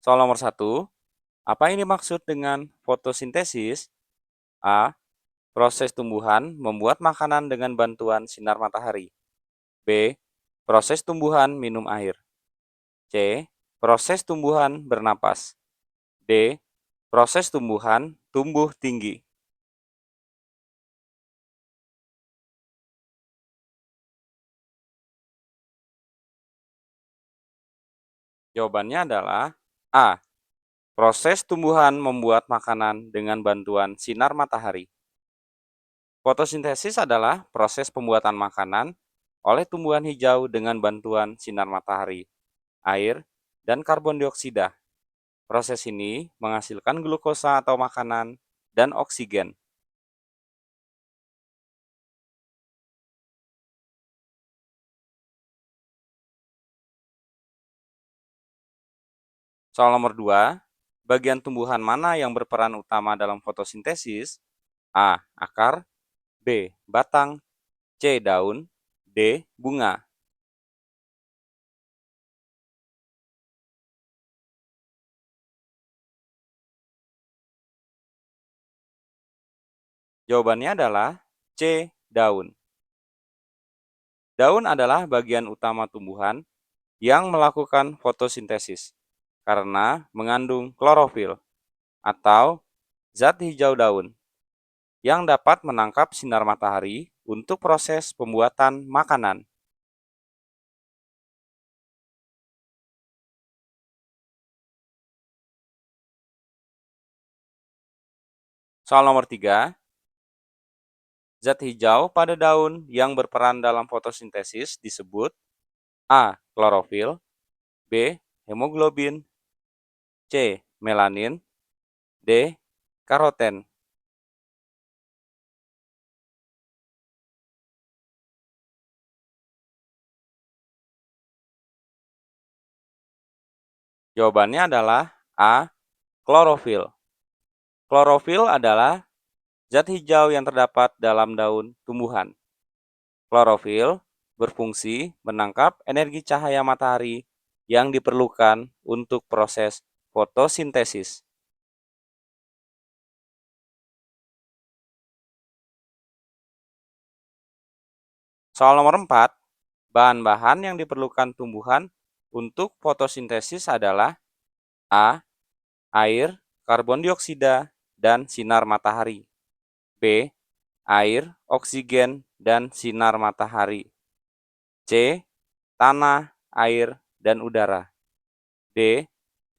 Soal nomor 1, apa yang dimaksud dengan fotosintesis? A. Proses tumbuhan membuat makanan dengan bantuan sinar matahari. B. Proses tumbuhan minum air. C. Proses tumbuhan bernapas. D. Proses tumbuhan tumbuh tinggi. Jawabannya adalah A. Proses tumbuhan membuat makanan dengan bantuan sinar matahari. Fotosintesis adalah proses pembuatan makanan oleh tumbuhan hijau dengan bantuan sinar matahari, air, dan karbon dioksida. Proses ini menghasilkan glukosa atau makanan dan oksigen. Soal nomor 2, bagian tumbuhan mana yang berperan utama dalam fotosintesis? A. Akar. B. Batang. C. Daun. D. Bunga. Jawabannya adalah C. Daun. Daun adalah bagian utama tumbuhan yang melakukan fotosintesis karena mengandung klorofil atau zat hijau daun yang dapat menangkap sinar matahari untuk proses pembuatan makanan. Soal nomor 3, zat hijau pada daun yang berperan dalam fotosintesis disebut A. Klorofil. B. Hemoglobin. C. Melanin. D. Karoten. Jawabannya adalah A. Klorofil. Klorofil adalah zat hijau yang terdapat dalam daun tumbuhan. Klorofil berfungsi menangkap energi cahaya matahari yang diperlukan untuk proses fotosintesis. Soal nomor 4, bahan-bahan yang diperlukan tumbuhan untuk fotosintesis adalah A. Air, karbon dioksida, dan sinar matahari. B. Air, oksigen, dan sinar matahari. C. Tanah, air, dan udara. D.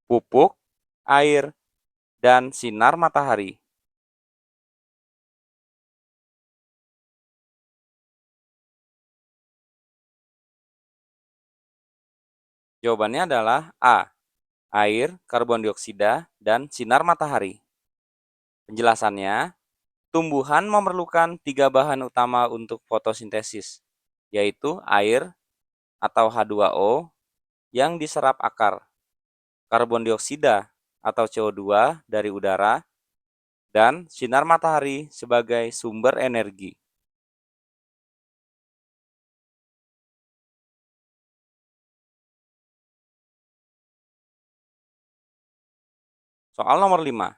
Pupuk, air, dan sinar matahari. Jawabannya adalah A. Air, karbon dioksida, dan sinar matahari. Penjelasannya, tumbuhan memerlukan 3 bahan utama untuk fotosintesis, yaitu air atau H2O yang diserap akar, karbon dioksida atau CO2 dari udara, dan sinar matahari sebagai sumber energi. Soal nomor 5.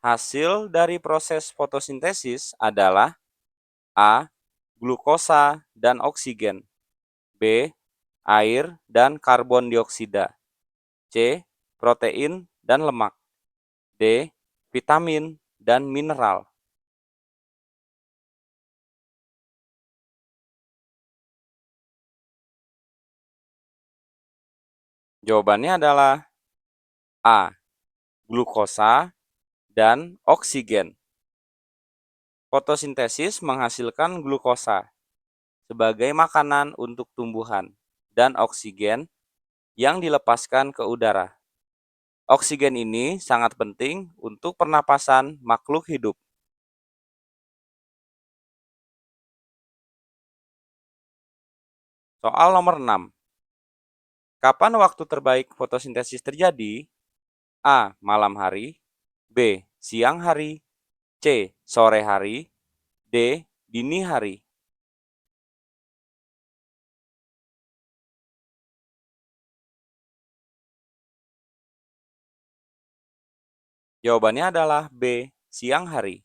Hasil dari proses fotosintesis adalah A. Glukosa dan oksigen. B. Air dan karbon dioksida. C. Protein dan lemak. D. Vitamin dan mineral. Jawabannya adalah A. Glukosa dan oksigen. Fotosintesis menghasilkan glukosa sebagai makanan untuk tumbuhan dan oksigen yang dilepaskan ke udara. Oksigen ini sangat penting untuk pernapasan makhluk hidup. Soal nomor 6. Kapan waktu terbaik fotosintesis terjadi? A. Malam hari. B. Siang hari. C. Sore hari. D. Dini hari. Jawabannya adalah B. Siang hari.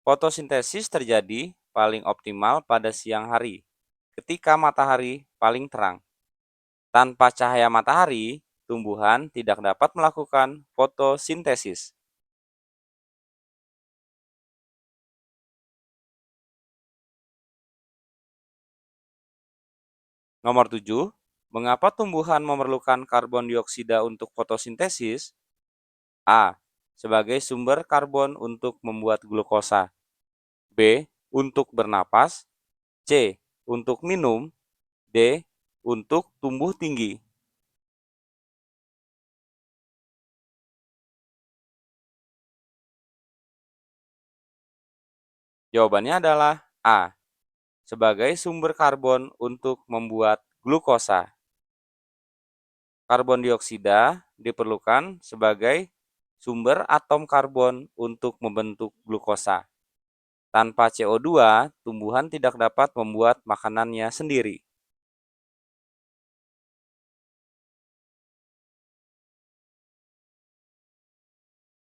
Fotosintesis terjadi paling optimal pada siang hari, ketika matahari paling terang. Tanpa cahaya matahari, tumbuhan tidak dapat melakukan fotosintesis. Nomor 7. Mengapa tumbuhan memerlukan karbon dioksida untuk fotosintesis? A. Sebagai sumber karbon untuk membuat glukosa. B. Untuk bernapas. C. Untuk minum. D. Untuk tumbuh tinggi. Jawabannya adalah A. Sebagai sumber karbon untuk membuat glukosa. Karbon dioksida diperlukan sebagai sumber atom karbon untuk membentuk glukosa. Tanpa CO2, tumbuhan tidak dapat membuat makanannya sendiri.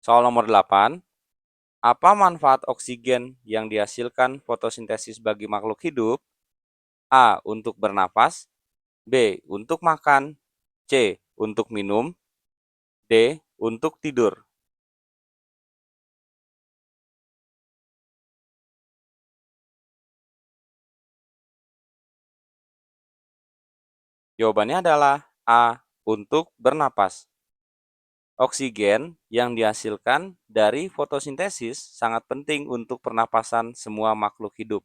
Soal nomor 8. Apa manfaat oksigen yang dihasilkan fotosintesis bagi makhluk hidup? A. Untuk bernapas. B. Untuk makan. C. Untuk minum. D. Untuk tidur. Jawabannya adalah A. Untuk bernapas. Oksigen yang dihasilkan dari fotosintesis sangat penting untuk pernapasan semua makhluk hidup,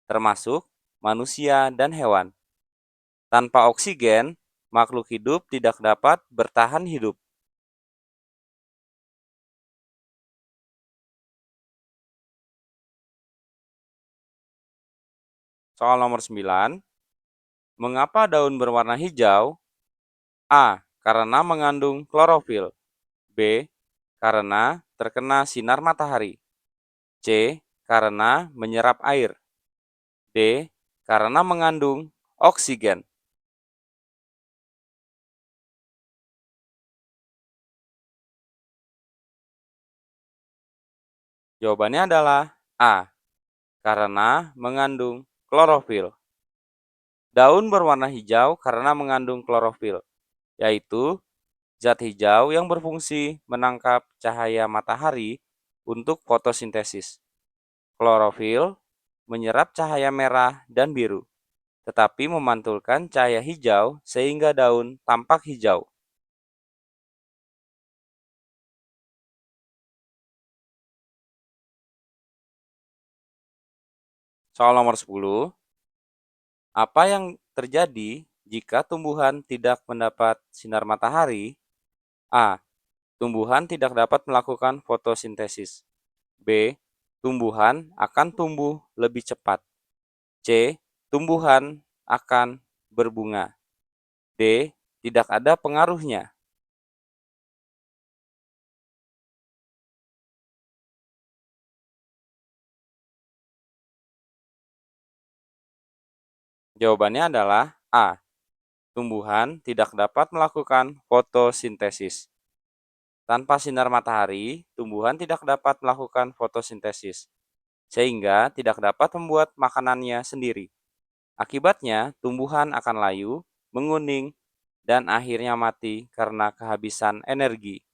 termasuk manusia dan hewan. Tanpa oksigen, makhluk hidup tidak dapat bertahan hidup. Soal nomor 9. Mengapa daun berwarna hijau? A. Karena mengandung klorofil. B. Karena terkena sinar matahari. C. Karena menyerap air. D. Karena mengandung oksigen. Jawabannya adalah A. Karena mengandung klorofil. Daun berwarna hijau karena mengandung klorofil, yaitu zat hijau yang berfungsi menangkap cahaya matahari untuk fotosintesis. Klorofil menyerap cahaya merah dan biru, tetapi memantulkan cahaya hijau sehingga daun tampak hijau. Soal nomor 10. Apa yang terjadi jika tumbuhan tidak mendapat sinar matahari? A. Tumbuhan tidak dapat melakukan fotosintesis. B. Tumbuhan akan tumbuh lebih cepat. C. Tumbuhan akan berbunga. D. Tidak ada pengaruhnya. Jawabannya adalah A. Tumbuhan tidak dapat melakukan fotosintesis. Tanpa sinar matahari, tumbuhan tidak dapat melakukan fotosintesis, sehingga tidak dapat membuat makanannya sendiri. Akibatnya, tumbuhan akan layu, menguning, dan akhirnya mati karena kehabisan energi.